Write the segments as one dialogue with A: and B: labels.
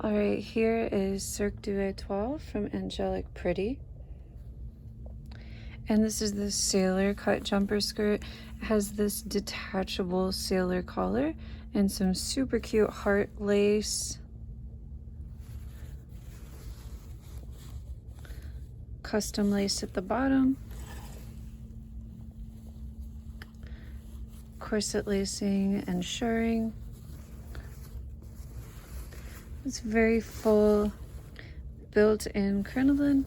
A: All right, here is Cirque du Étoile from Angelic Pretty. And this is the sailor cut jumper skirt. It has this detachable sailor collar and some super cute heart lace. Custom lace at the bottom. Corset lacing and shirring. It's very full, built-in crinoline.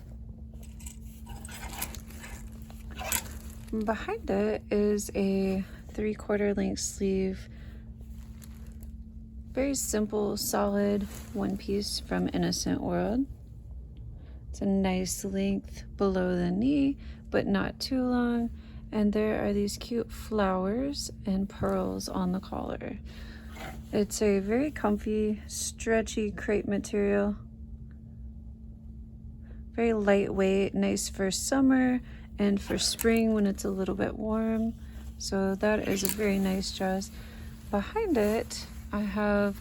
A: Behind it is a 3/4 length sleeve, very simple, solid one piece from Innocent World. It's a nice length below the knee, but not too long. And there are these cute flowers and pearls on the collar. It's a very comfy, stretchy crepe material. Very lightweight, nice for summer and for spring when it's a little bit warm. So that is a very nice dress. Behind it, I have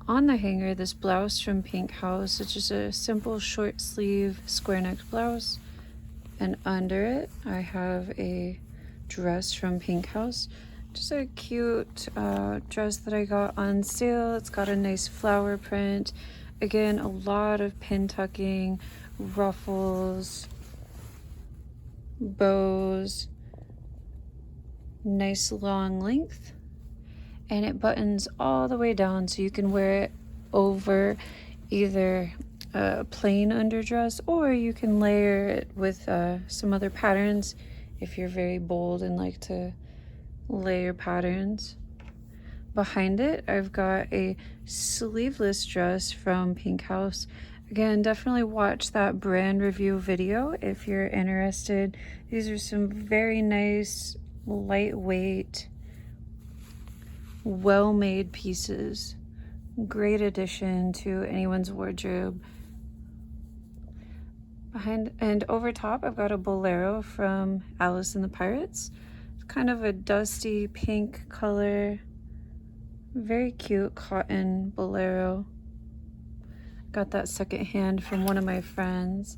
A: on the hanger this blouse from Pink House, which is a simple short sleeve square neck blouse. And under it, I have a dress from Pink House. Just a cute dress that I got on sale. It's got a nice flower print. Again, a lot of pin tucking, ruffles, bows, nice long length. And it buttons all the way down so you can wear it over either a plain underdress, or you can layer it with some other patterns if you're very bold and like to layer patterns. Behind it, I've got a sleeveless dress from Pink House. Again, definitely watch that brand review video if you're interested. These are some very nice, lightweight, well-made pieces. Great addition to anyone's wardrobe. Behind and over top, I've got a bolero from Alice and the Pirates. It's kind of a dusty pink color. Very cute cotton bolero. Got that secondhand from one of my friends.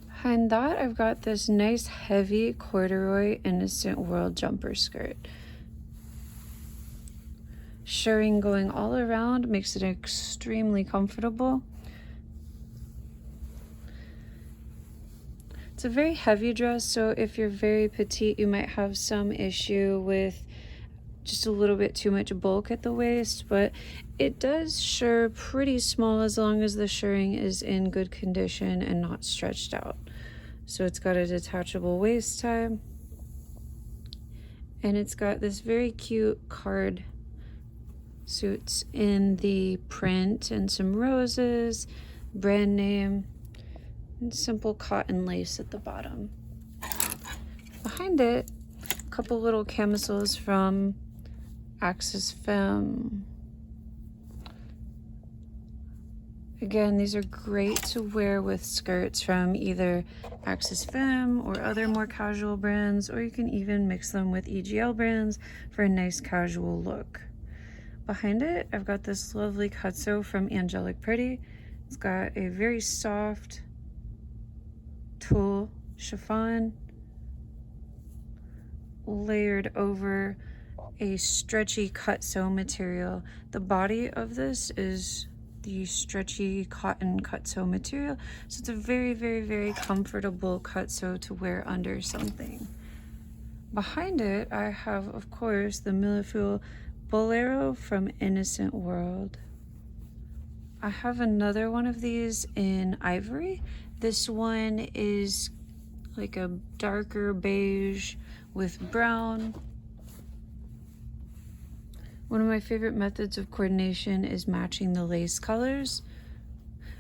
A: Behind that, I've got this nice heavy corduroy Innocent World jumper skirt. Shirring going all around makes it extremely comfortable. It's a very heavy dress, so if you're very petite, you might have some issue with just a little bit too much bulk at the waist, but it does shirr pretty small as long as the shirring is in good condition and not stretched out. So it's got a detachable waist tie, and it's got this very cute card suits in the print and some roses, brand name, and simple cotton lace at the bottom. Behind it, a couple little camisoles from Axis Femme. Again, these are great to wear with skirts from either Axis Femme or other more casual brands, or you can even mix them with EGL brands for a nice casual look. Behind it, I've got this lovely cutso from Angelic Pretty. It's got a very soft tulle chiffon layered over a stretchy cutso material. The body of this is the stretchy cotton cutso material, so it's a very, very, very comfortable cutso to wear under something. Behind it, I have, of course, the Millefeuille Bolero from Innocent World. I have another one of these in ivory. This one is like a darker beige with brown. One of my favorite methods of coordination is matching the lace colors.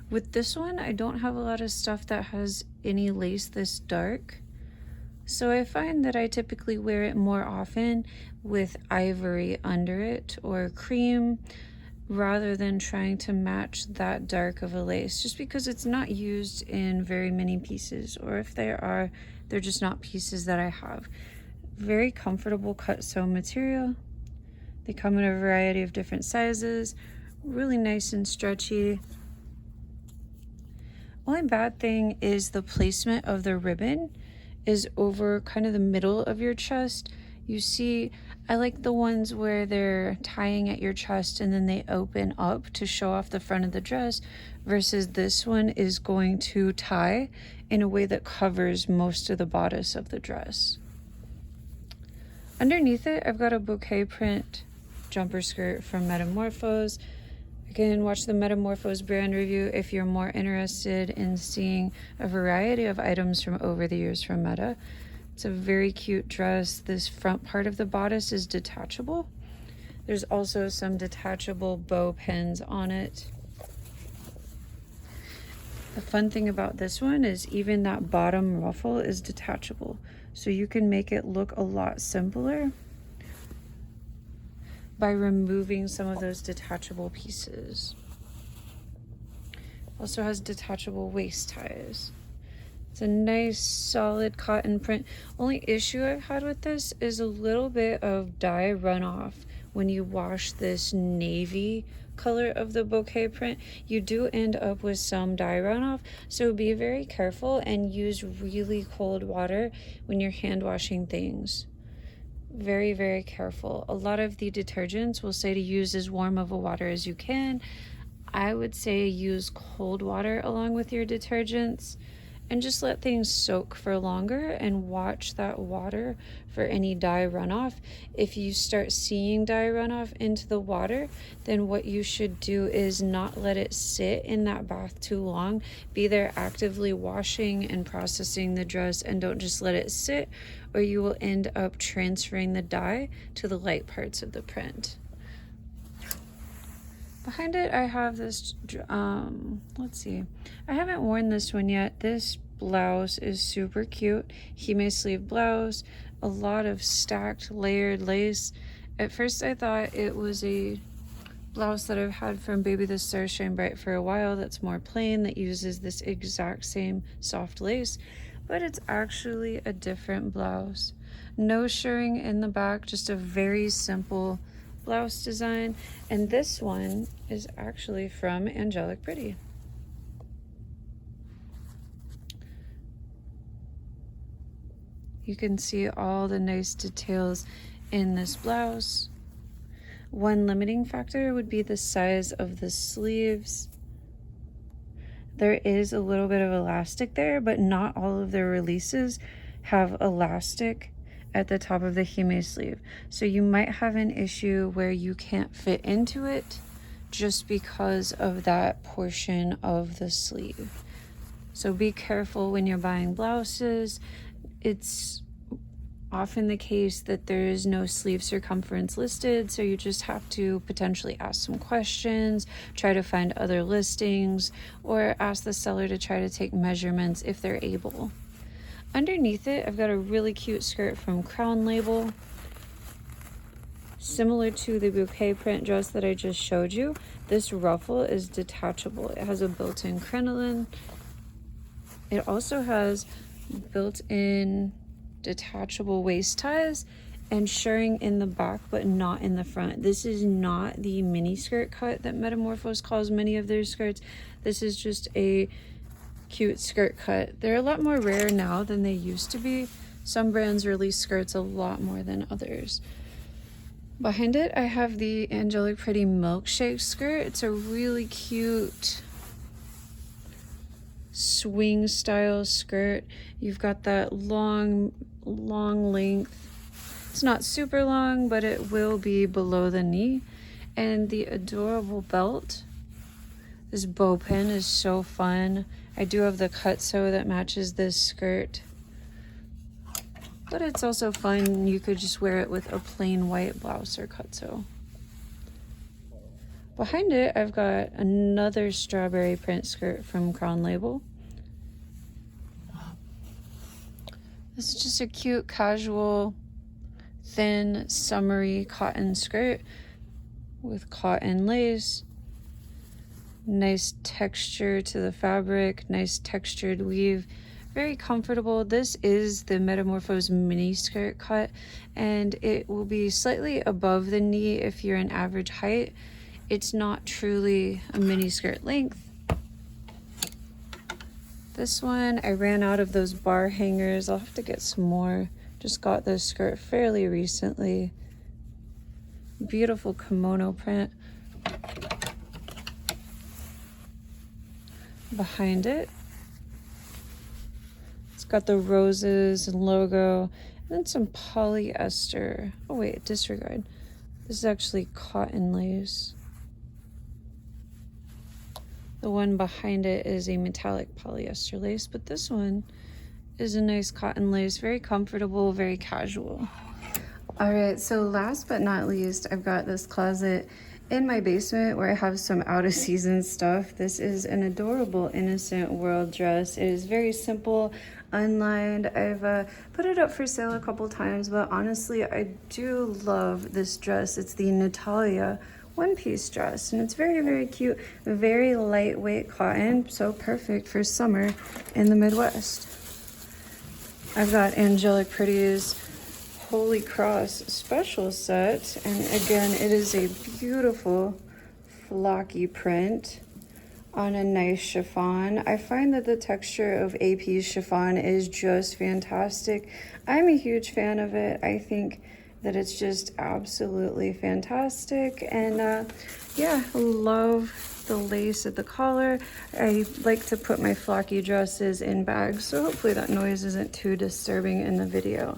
A: With this one, I don't have a lot of stuff that has any lace this dark. So I find that I typically wear it more often with ivory under it or cream, rather than trying to match that dark of a lace, just because it's not used in very many pieces, or if there are, they're just not pieces that I have. Very comfortable cut sew material. They come in a variety of different sizes, really nice and stretchy. Only bad thing is the placement of the ribbon is over kind of the middle of your chest. You see, I like the ones where they're tying at your chest and then they open up to show off the front of the dress, versus this one is going to tie in a way that covers most of the bodice of the dress. Underneath it, I've got a bouquet print jumper skirt from Metamorphose. Again, watch the Metamorphose brand review if you're more interested in seeing a variety of items from over the years from Meta. It's a very cute dress. This front part of the bodice is detachable. There's also some detachable bow pins on it. The fun thing about this one is even that bottom ruffle is detachable, so you can make it look a lot simpler by removing some of those detachable pieces. Also has detachable waist ties. It's a nice solid cotton print. Only issue I've had with this is a little bit of dye runoff. When you wash this navy color of the bouquet print, you do end up with some dye runoff, so be very careful and use really cold water when you're hand washing things. Very, very careful. A lot of the detergents will say to use as warm of a water as you can. I would say use cold water along with your detergents and just let things soak for longer and watch that water for any dye runoff. If you start seeing dye runoff into the water, then what you should do is not let it sit in that bath too long. Be there actively washing and processing the dress, and don't just let it sit, or you will end up transferring the dye to the light parts of the print. Behind it, I have this, let's see. I haven't worn this one yet. This blouse is super cute. Hime sleeve blouse, a lot of stacked layered lace. At first I thought it was a blouse that I've had from Baby the Stars Shine Bright for a while that's more plain, that uses this exact same soft lace, but it's actually a different blouse. No shirring in the back, just a very simple blouse design, and this one is actually from Angelic Pretty. You can see all the nice details in this blouse. One limiting factor would be the size of the sleeves. There is a little bit of elastic there, but not all of the releases have elastic at the top of the hime sleeve. So you might have an issue where you can't fit into it just because of that portion of the sleeve. So be careful when you're buying blouses. It's often the case that there is no sleeve circumference listed, so you just have to potentially ask some questions, try to find other listings, or ask the seller to try to take measurements if they're able. Underneath it, I've got a really cute skirt from Crown Label. Similar to the bouquet print dress that I just showed you, this ruffle is detachable. It has a built-in crinoline. It also has built-in detachable waist ties and shirring in the back but not in the front. This is not the mini skirt cut that Metamorphose calls many of their skirts. This is just a cute skirt cut. They're a lot more rare now than they used to be. Some brands release skirts a lot more than others. Behind it, I have the Angelic Pretty Milkshake skirt. It's a really cute swing style skirt. You've got that long length. It's not super long, but it will be below the knee. And the adorable belt. This bow pin is so fun. I do have the cut sew that matches this skirt, but it's also fun. You could just wear it with a plain white blouse or cut sew. Behind it, I've got another strawberry print skirt from Crown Label. This is just a cute, casual, thin, summery cotton skirt with cotton lace. Nice texture to the fabric, nice textured weave, very comfortable. This is the Metamorphose mini skirt cut, and it will be slightly above the knee if you're an average height. It's not truly a mini skirt length. This one, I ran out of those bar hangers. I'll have to get some more. Just got this skirt fairly recently. Beautiful kimono print. Behind it, it's got the roses and logo, and then some polyester. Oh wait, disregard. This is actually cotton lace. The one behind it is a metallic polyester lace, but this one is a nice cotton lace, very comfortable, very casual. All right, so last but not least, I've got this closet in my basement where I have some out of season stuff. This is an adorable Innocent World dress. It is very simple, unlined. I've put it up for sale a couple times, but honestly, I do love this dress. It's the Natalia one-piece dress, and it's very, very cute, very lightweight cotton, so perfect for summer in the Midwest. I've got Angelic Pretty's Holy Cross special set, and again, it is a beautiful flocky print on a nice chiffon. I find that the texture of AP's chiffon is just fantastic. I'm a huge fan of it. I think that it's just absolutely fantastic, and yeah, love the lace at the collar. I like to put my flocky dresses in bags, so hopefully that noise isn't too disturbing in the video.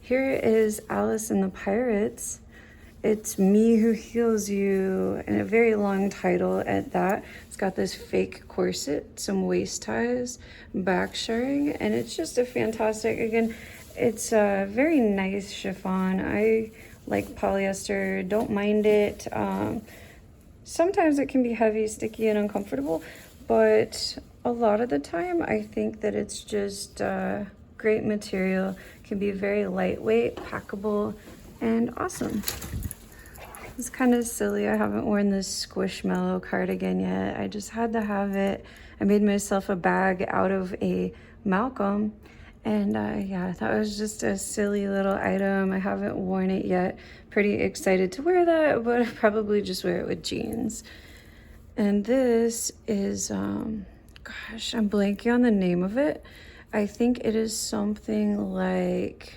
A: Here is Alice and the Pirates. It's Me Who Heals You, and a very long title at that. It's got this fake corset, some waist ties, back shirring, and it's just a fantastic, again, it's a very nice chiffon. I like polyester, don't mind it. Sometimes it can be heavy, sticky, and uncomfortable, but a lot of the time I think that it's just great material, can be very lightweight, packable, and awesome. It's kind of silly, I haven't worn this Squishmallow cardigan yet. I just had to have it. I made myself a bag out of a Malcolm, and yeah, that was just a silly little item. I haven't worn it yet. Pretty excited to wear that, but I'll probably just wear it with jeans. And this is, gosh, I'm blanking on the name of it. I think it is something like,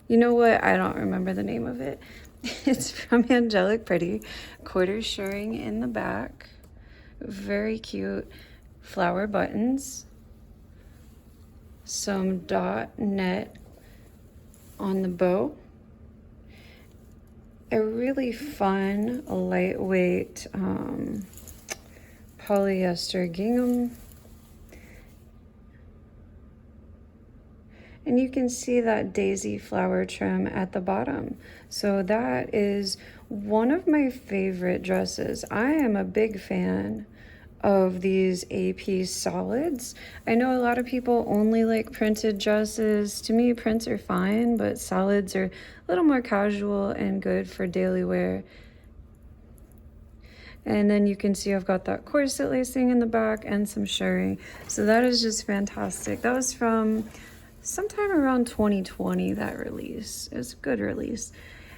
A: you know what? I don't remember the name of it. It's from Angelic Pretty. Quarter shirring in the back. Very cute. Flower buttons. Some dot net on the bow. A really fun, lightweight polyester gingham. And you can see that daisy flower trim at the bottom. So that is one of my favorite dresses. I am a big fan of these AP solids. I know a lot of people only like printed dresses. To me, prints are fine, but solids are a little more casual and good for daily wear. And then you can see I've got that corset lacing in the back and some shirring. So that is just fantastic. That was from sometime around 2020, that release. It was a good release.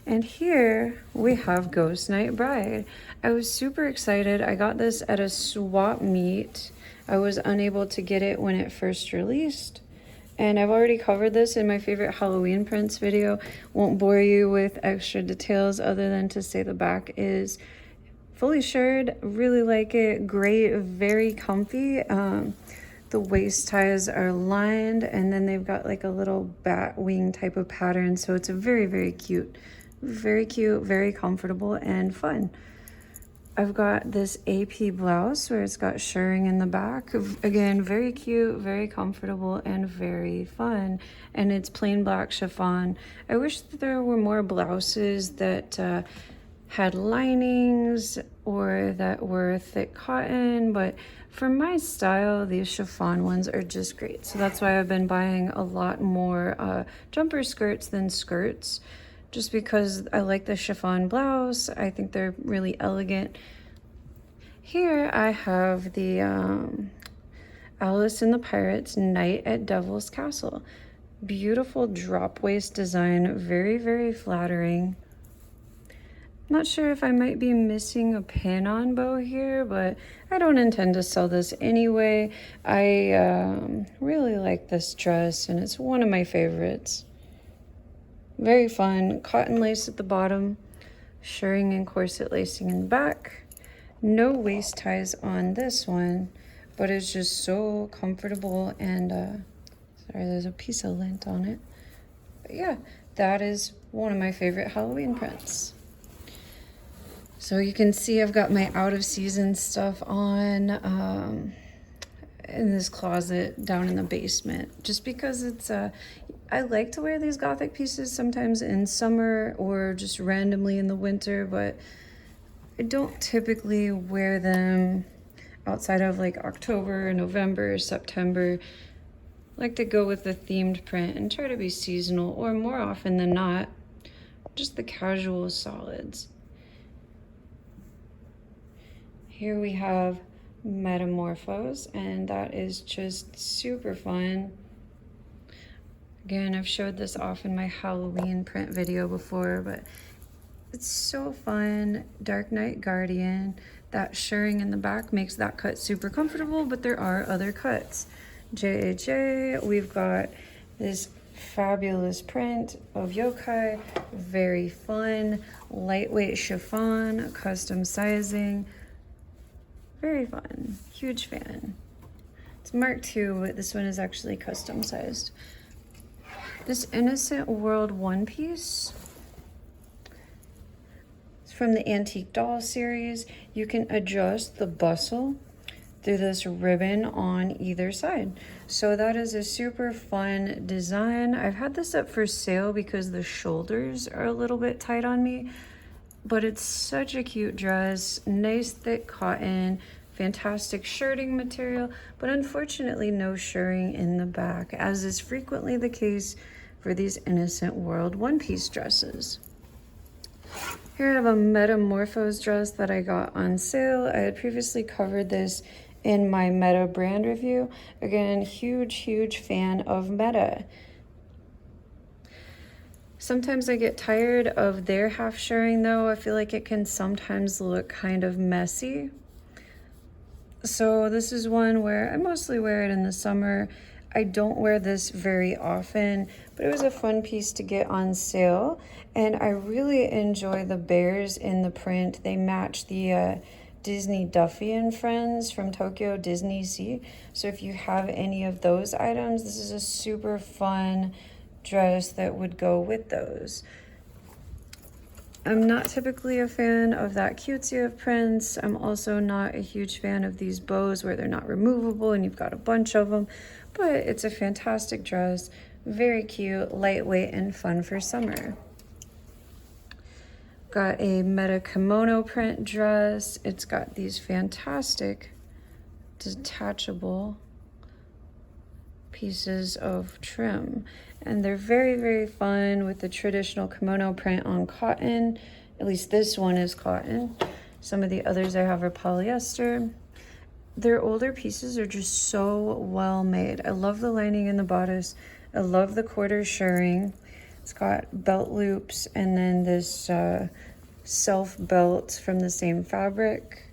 A: And here we have Ghost Night Bride. I was super excited. I got this at a swap meet. I was unable to get it when it first released. And I've already covered this in my favorite Halloween prints video. Won't bore you with extra details other than to say the back is fully shirred. Really like it. Great, very comfy. The waist ties are lined, and then they've got like a little bat wing type of pattern. So it's a very, very cute, very comfortable and fun. I've got this AP blouse where it's got shirring in the back. Again, very cute, very comfortable, and very fun. And it's plain black chiffon. I wish that there were more blouses that had linings or that were thick cotton, but for my style, these chiffon ones are just great. So that's why I've been buying a lot more jumper skirts than skirts, just because I like the chiffon blouse. I think they're really elegant. Here I have the Alice and the Pirates Night at Devil's Castle. Beautiful drop waist design, very, very flattering. Not sure if I might be missing a pin-on bow here, but I don't intend to sell this anyway. I really like this dress, and it's one of my favorites. Very fun. Cotton lace at the bottom, shirring and corset lacing in the back. No waist ties on this one, but it's just so comfortable, and sorry, there's a piece of lint on it. But yeah, that is one of my favorite Halloween prints. So you can see I've got my out of season stuff on in this closet down in the basement, just because it's I like to wear these gothic pieces sometimes in summer or just randomly in the winter, but I don't typically wear them outside of like October, November, September. I like to go with the themed print and try to be seasonal, or more often than not, just the casual solids. Here we have Metamorphose, and that is just super fun. Again, I've showed this off in my Halloween print video before, but it's so fun. Dark Knight Guardian. That shirring in the back makes that cut super comfortable, but there are other cuts. JHA, we've got this fabulous print of yokai. Very fun. Lightweight chiffon, custom sizing. Very fun. Huge fan. It's Mark II, but this one is actually custom sized. This Innocent World one piece. It's from the Antique Doll series. You can adjust the bustle through this ribbon on either side. So that is a super fun design. I've had this up for sale because the shoulders are a little bit tight on me, but it's such a cute dress. Nice thick cotton, fantastic shirting material, but unfortunately no shirring in the back, as is frequently the case for these Innocent World one-piece dresses. Here I have a Metamorphose dress that I got on sale. I had previously covered this in my Meta brand review. Again, huge fan of Meta. Sometimes I get tired of their half shirring though. I feel like it can sometimes look kind of messy. So this is one where I mostly wear it in the summer. I don't wear this very often, but it was a fun piece to get on sale. And I really enjoy the bears in the print. They match the Disney Duffy and Friends from Tokyo Disney Sea. So if you have any of those items, this is a super fun dress that would go with those. I'm not typically a fan of that cutesy of prints. I'm also not a huge fan of these bows where they're not removable and you've got a bunch of them, but it's a fantastic dress, very cute, lightweight, and fun for summer. Got a Meta kimono print dress. It's got these fantastic detachable pieces of trim, and they're very fun with the traditional kimono print on cotton. At least this one is cotton. Some of the others I have are polyester. Their older pieces are just so well made. I love the lining in the bodice. I love the quarter shirring. It's got belt loops and then this self belt from the same fabric.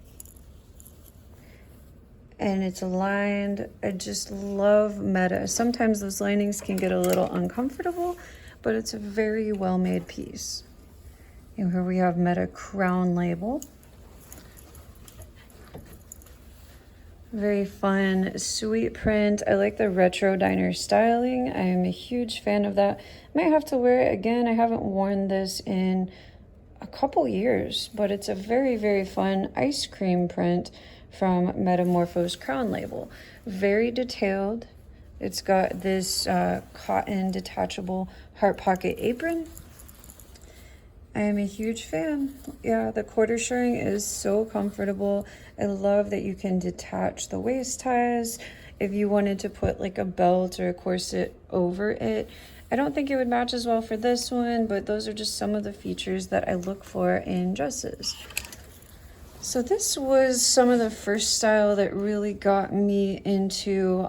A: And it's lined. I just love Meta. Sometimes those linings can get a little uncomfortable, but it's a very well-made piece. And here we have Meta crown label. Very fun, sweet print. I like the retro diner styling. I am a huge fan of that. Might have to wear it again. I haven't worn this in a couple years, but it's a very fun ice cream print from Metamorphose crown label. Very detailed. It's got this cotton detachable heart pocket apron. I am a huge fan. Yeah, the quarter shirring is so comfortable. I love that you can detach the waist ties. If you wanted to put like a belt or a corset over it, I don't think it would match as well for this one, but those are just some of the features that I look for in dresses. So this was some of the first style that really got me into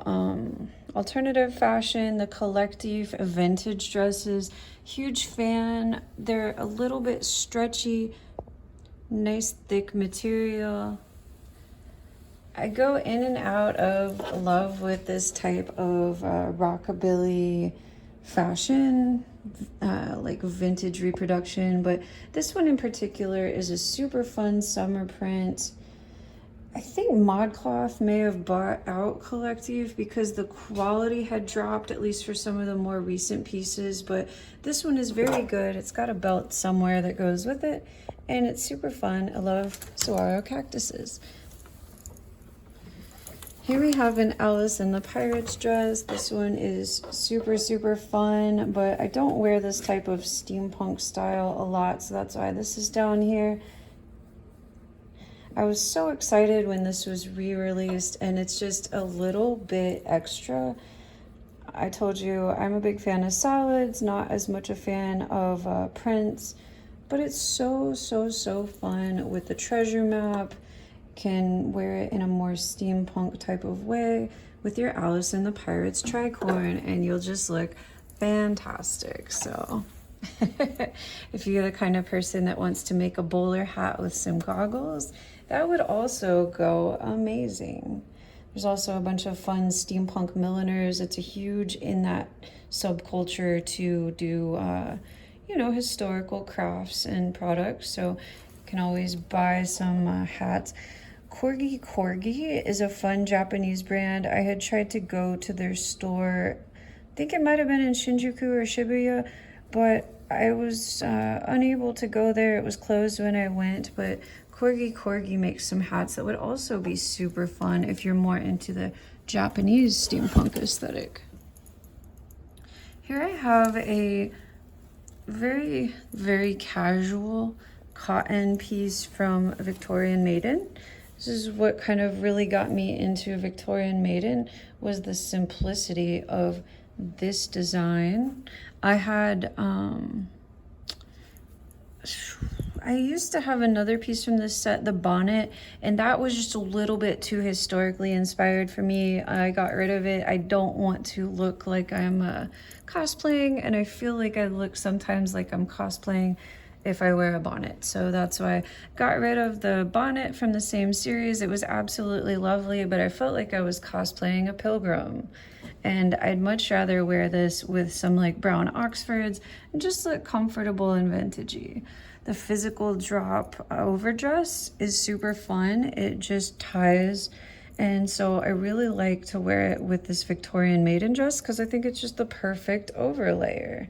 A: alternative fashion, the collective vintage dresses. Huge fan. They're a little bit stretchy, nice thick material. I go in and out of love with this type of rockabilly fashion, like vintage reproduction, but this one in particular is a super fun summer print. I think ModCloth may have bought out Collective because the quality had dropped, at least for some of the more recent pieces, but this one is very good. It's got a belt somewhere that goes with it, and it's super fun. I love saguaro cactuses. Here we have an Alice in the Pirates dress. This one is super, super fun, but I don't wear this type of steampunk style a lot, so that's why this is down here. I was so excited when this was re-released, and it's just a little bit extra. I told you I'm a big fan of salads, not as much a fan of prints, but it's so, so, so fun with the treasure map. Can wear it in a more steampunk type of way with your Alice in the Pirates tricorn, and you'll just look fantastic. So if you're the kind of person that wants to make a bowler hat with some goggles, that would also go amazing. There's also a bunch of fun steampunk milliners. It's a huge in that subculture to do you know, historical crafts and products, so you can always buy some hats. Corgi is a fun Japanese brand. I had tried to go to their store, I think it might have been in Shinjuku or Shibuya, but I was unable to go there. It was closed when I went, but Corgi makes some hats that would also be super fun if you're more into the Japanese steampunk aesthetic. Here I have a very, very casual cotton piece from Victorian Maiden. This is what kind of really got me into Victorian Maiden, was the simplicity of this design. I had, I used to have another piece from this set, the bonnet, and that was just a little bit too historically inspired for me. I got rid of it. I don't want to look like I'm cosplaying, and I feel like I look sometimes like I'm cosplaying if I wear a bonnet. So that's why I got rid of the bonnet from the same series. It was absolutely lovely, but I felt like I was cosplaying a pilgrim. And I'd much rather wear this with some like brown Oxfords and just look comfortable and vintagey. The physical drop overdress is super fun. It just ties. And so I really like to wear it with this Victorian Maiden dress because I think it's just the perfect overlayer.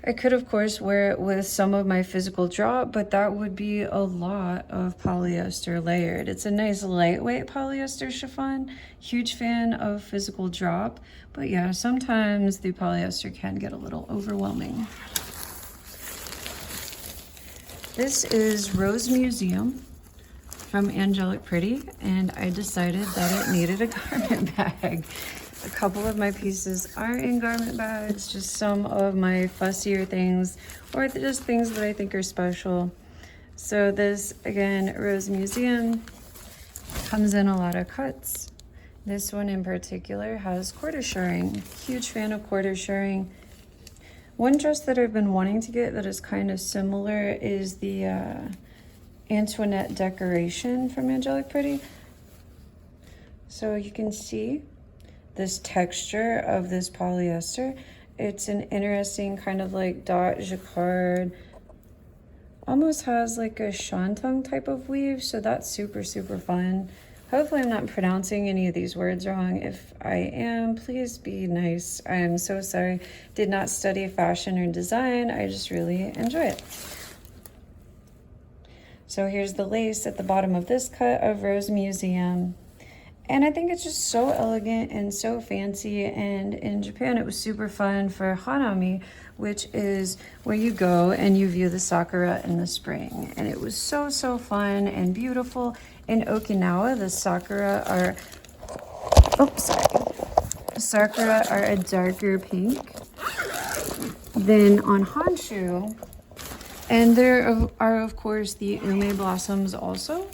A: I could, of course, wear it with some of my physical drop, but that would be a lot of polyester layered. It's a nice lightweight polyester chiffon. Huge fan of physical drop, but yeah, sometimes the polyester can get a little overwhelming. This is Rose Museum from Angelic Pretty, and I decided that it needed a garment bag. A couple of my pieces are in garment bags, just some of my fussier things, or just things that I think are special. So this, again, Rose Museum, comes in a lot of cuts. This one in particular has quarter shirring. Huge fan of quarter shirring. One dress that I've been wanting to get that is kind of similar is the Antoinette decoration from Angelic Pretty. So you can see this texture of this polyester. It's an interesting kind of like dot jacquard, almost has like a shantung type of weave, so that's super, super fun. Hopefully I'm not pronouncing any of these words wrong. If I am, please be nice. I am so sorry. Did not study fashion or design. I just really enjoy it. So here's the lace at the bottom of this cut of Rose Museum. And I think it's just so elegant and so fancy. And in Japan, it was super fun for Hanami, which is where you go and you view the sakura in the spring. And it was so, so fun and beautiful. In Okinawa, the sakura are, sakura are a darker pink. Then on Honshu, And there are, of course, the ume blossoms also,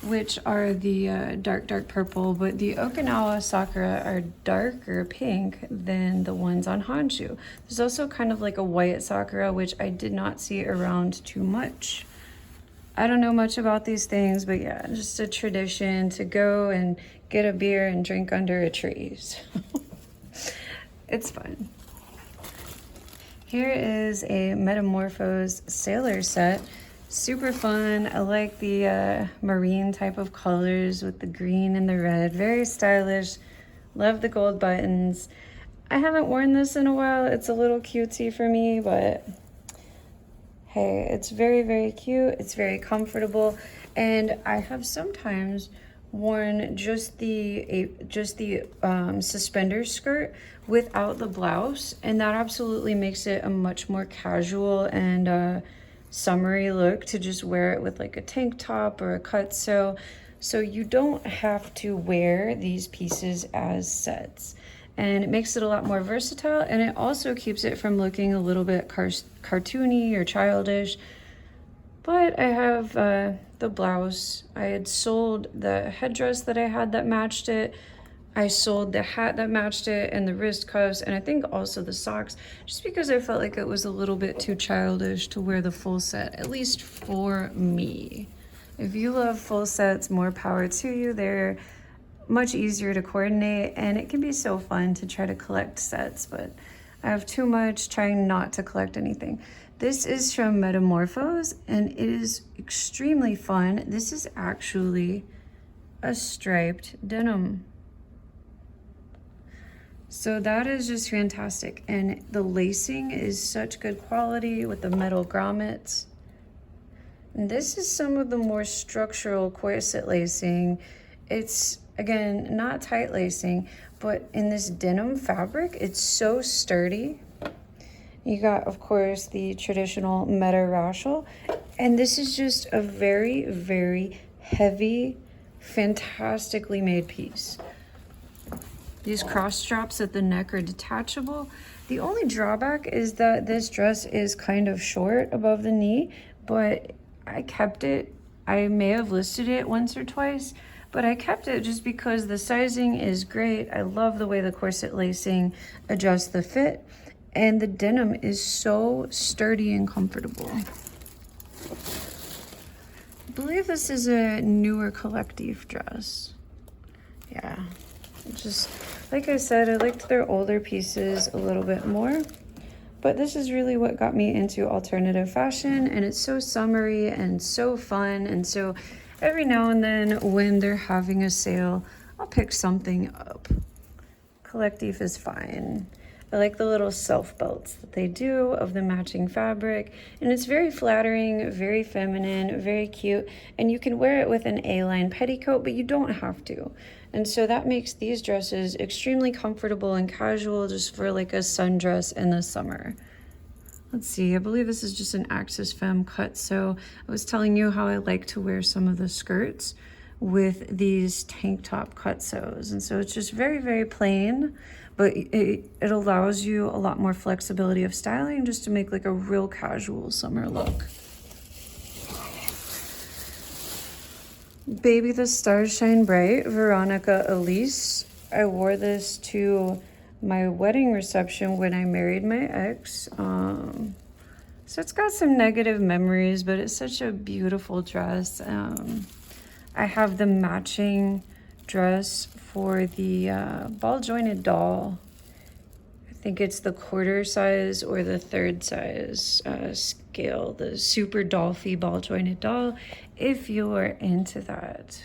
A: which are the dark purple, but the Okinawa sakura are darker pink than the ones on Honshu. There's also kind of like a white sakura, which I did not see around too much. I don't know much about these things, but yeah, just a tradition to go and get a beer and drink under a tree. So it's fun. Here is a Metamorphose Sailor set. Super fun. I like the marine type of colors with the green and the red. Very stylish. Love the gold buttons. I haven't worn this in a while. It's a little cutesy for me, but hey, it's very cute. It's very comfortable. And I have sometimes worn just the suspender skirt without the blouse, and that absolutely makes it a much more casual and summery look to just wear it with like a tank top or a cut sew. So you don't have to wear these pieces as sets, and it makes it a lot more versatile, and it also keeps it from looking a little bit cartoony or childish. But I have the blouse. I had sold the headdress that I had that matched it. I sold the hat that matched it and the wrist cuffs, and I think also the socks, just because I felt like it was a little bit too childish to wear the full set, at least for me. If you love full sets, more power to you. They're much easier to coordinate, and it can be so fun to try to collect sets, but I have too much trying not to collect anything. This is from Metamorphose, and it is extremely fun. This is actually a striped denim. So that is just fantastic. And the lacing is such good quality with the metal grommets. And this is some of the more structural corset lacing. It's, again, not tight lacing, but in this denim fabric, it's so sturdy. You got, of course, the traditional meta rachel, and this is just a very heavy, fantastically made piece. These cross straps at the neck are detachable. The only drawback is that this dress is kind of short above the knee, but I kept it. I may have listed it once or twice, but I kept it just because the sizing is great. I love the way the corset lacing adjusts the fit. And the denim is so sturdy and comfortable. I believe this is a newer collective dress. Yeah, just like I said, I liked their older pieces a little bit more. But this is really what got me into alternative fashion, and it's so summery and so fun. And so every now and then when they're having a sale, I'll pick something up. Collective is fine. I like the little self belts that they do of the matching fabric, and it's very flattering, very feminine, very cute, and you can wear it with an A-line petticoat, but you don't have to. And so that makes these dresses extremely comfortable and casual just for like a sundress in the summer. Let's see, I believe this is just an Axis Femme cut. So I was telling you how I like to wear some of the skirts with these tank top cut sews. And so it's just very plain, but it allows you a lot more flexibility of styling just to make like a real casual summer look. Baby the Stars Shine Bright, Veronica Elise. I wore this to my wedding reception when I married my ex. So it's got some negative memories, but it's such a beautiful dress. I have the matching dress for the ball jointed doll. I think it's the quarter size or the third size scale, the super dollfy ball jointed doll, if you're into that.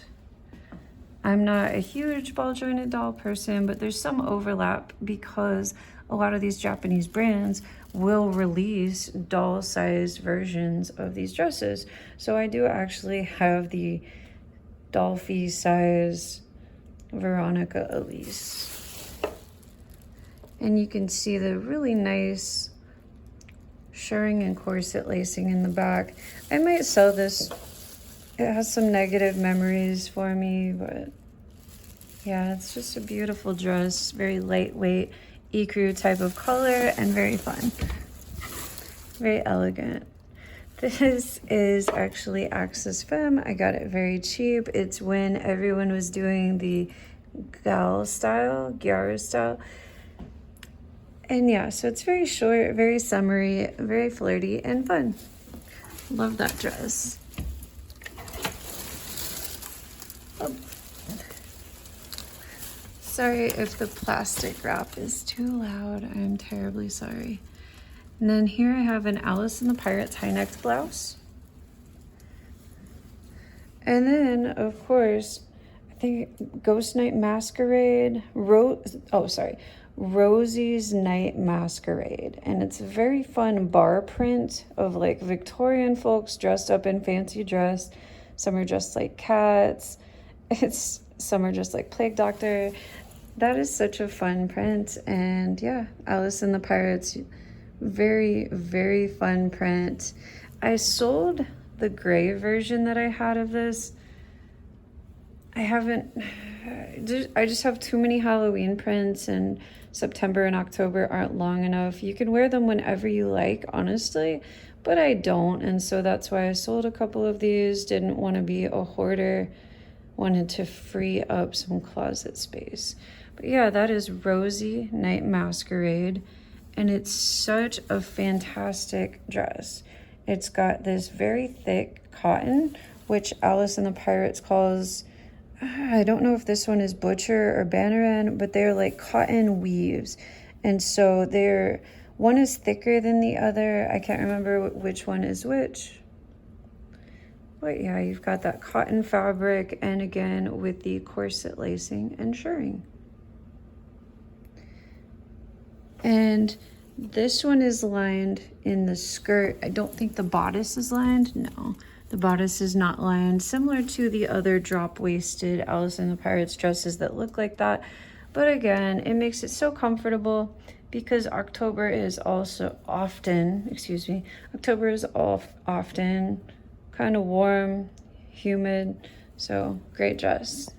A: I'm not a huge ball jointed doll person, but there's some overlap because a lot of these Japanese brands will release doll sized versions of these dresses. So I do actually have the dollfy size Veronica Elise. And you can see the really nice shirring and corset lacing in the back. I might sell this. It has some negative memories for me, but yeah, it's just a beautiful dress. Very lightweight, ecru type of color, and very fun. Very elegant. This is actually Access Femme. I got it very cheap. It's when everyone was doing the gal style. And yeah, so it's very short, very summery, very flirty and fun. Love that dress. Oh. Sorry if the plastic wrap is too loud. I'm terribly sorry. And then here I have an Alice in the Pirates high-necked blouse. And then, of course, I think Ghost Night Masquerade, Rosie's Night Masquerade. And it's a very fun bar print of like Victorian folks dressed up in fancy dress. Some are dressed like cats. Some are just like Plague Doctor. That is such a fun print. And yeah, Alice in the Pirates, very, very fun print. I sold the gray version that I had of this. I just have too many Halloween prints, and September and October aren't long enough. You can wear them whenever you like, honestly, but I don't. And so that's why I sold a couple of these. Didn't want to be a hoarder. Wanted to free up some closet space. But yeah, that is Rosie Night Masquerade. And it's such a fantastic dress. It's got this very thick cotton, which Alice in the Pirates calls, I don't know if this one is Butcher or Banneran, but they're like cotton weaves. And so one is thicker than the other. I can't remember which one is which. But yeah, you've got that cotton fabric, and again with the corset lacing and shirring. And this one is lined in the skirt. I don't think the bodice is lined. No, the bodice is not lined, similar to the other drop-waisted Alice in the Pirates dresses that look like that. But again, it makes it so comfortable because October is often kind of warm, humid. So great dress.